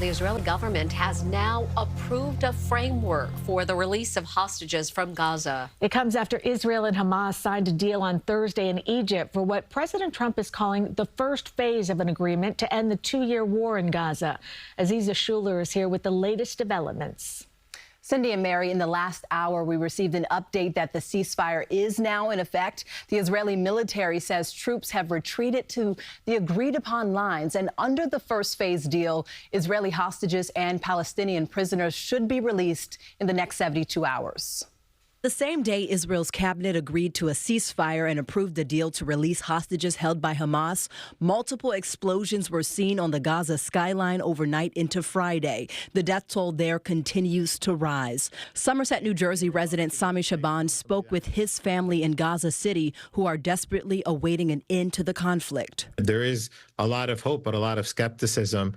the Israeli government has now approved a framework for the release of hostages from Gaza. It comes after Israel and Hamas signed a deal on Thursday in Egypt for what President Trump is calling the first phase of an agreement to end the two-year war in Gaza. Aziza Shuler is here with the latest developments. Cindy and Mary, in the last hour, we received an update that the ceasefire is now in effect. The Israeli military says troops have retreated to the agreed-upon lines. And under the first phase deal, Israeli hostages and Palestinian prisoners should be released in the next 72 hours. The same day Israel's cabinet agreed to a ceasefire and approved the deal to release hostages held by Hamas, multiple explosions were seen on the Gaza skyline overnight into Friday. The death toll there continues to rise. Somerset, New Jersey resident Sami Shaban spoke with his family in Gaza City, who are desperately awaiting an end to the conflict. There is a lot of hope, but a lot of skepticism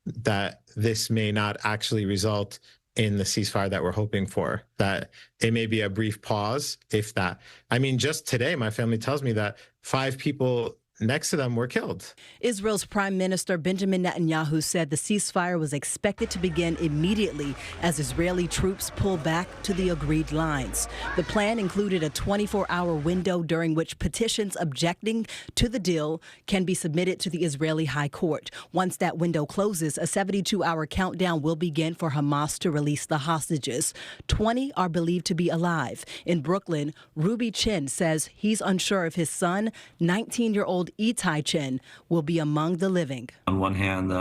that this may not actually result in the ceasefire that we're hoping for, that it may be a brief pause, if that. I mean, just today, my family tells me that 5 people next to them were killed. Israel's Prime Minister Benjamin Netanyahu said the ceasefire was expected to begin immediately as Israeli troops pull back to the agreed lines. The plan included a 24-hour window during which petitions objecting to the deal can be submitted to the Israeli High Court. Once that window closes, a 72-hour countdown will begin for Hamas to release the hostages. 20 are believed to be alive. In Brooklyn, Ruby Chin says he's unsure if his son, 19-year-old Itai Chen, will be among the living. On one hand,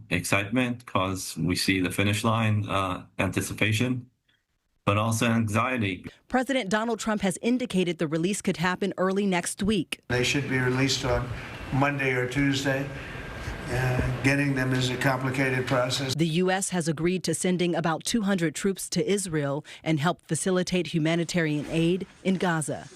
excitement because we see the finish line, anticipation, but also anxiety. President Donald Trump has indicated the release could happen early next week. They should be released on Monday or Tuesday. Getting them is a complicated process. The U.S. has agreed to sending about 200 troops to Israel and help facilitate humanitarian aid in Gaza.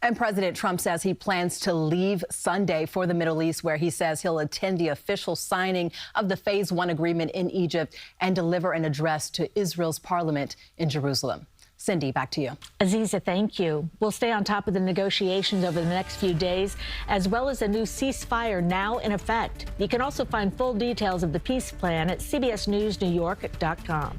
And President Trump says he plans to leave Sunday for the Middle East, where he says he'll attend the official signing of the Phase 1 agreement in Egypt and deliver an address to Israel's parliament in Jerusalem. Cindy, back to you. Aziza, thank you. We'll stay on top of the negotiations over the next few days, as well as a new ceasefire now in effect. You can also find full details of the peace plan at cbsnewsnewyork.com.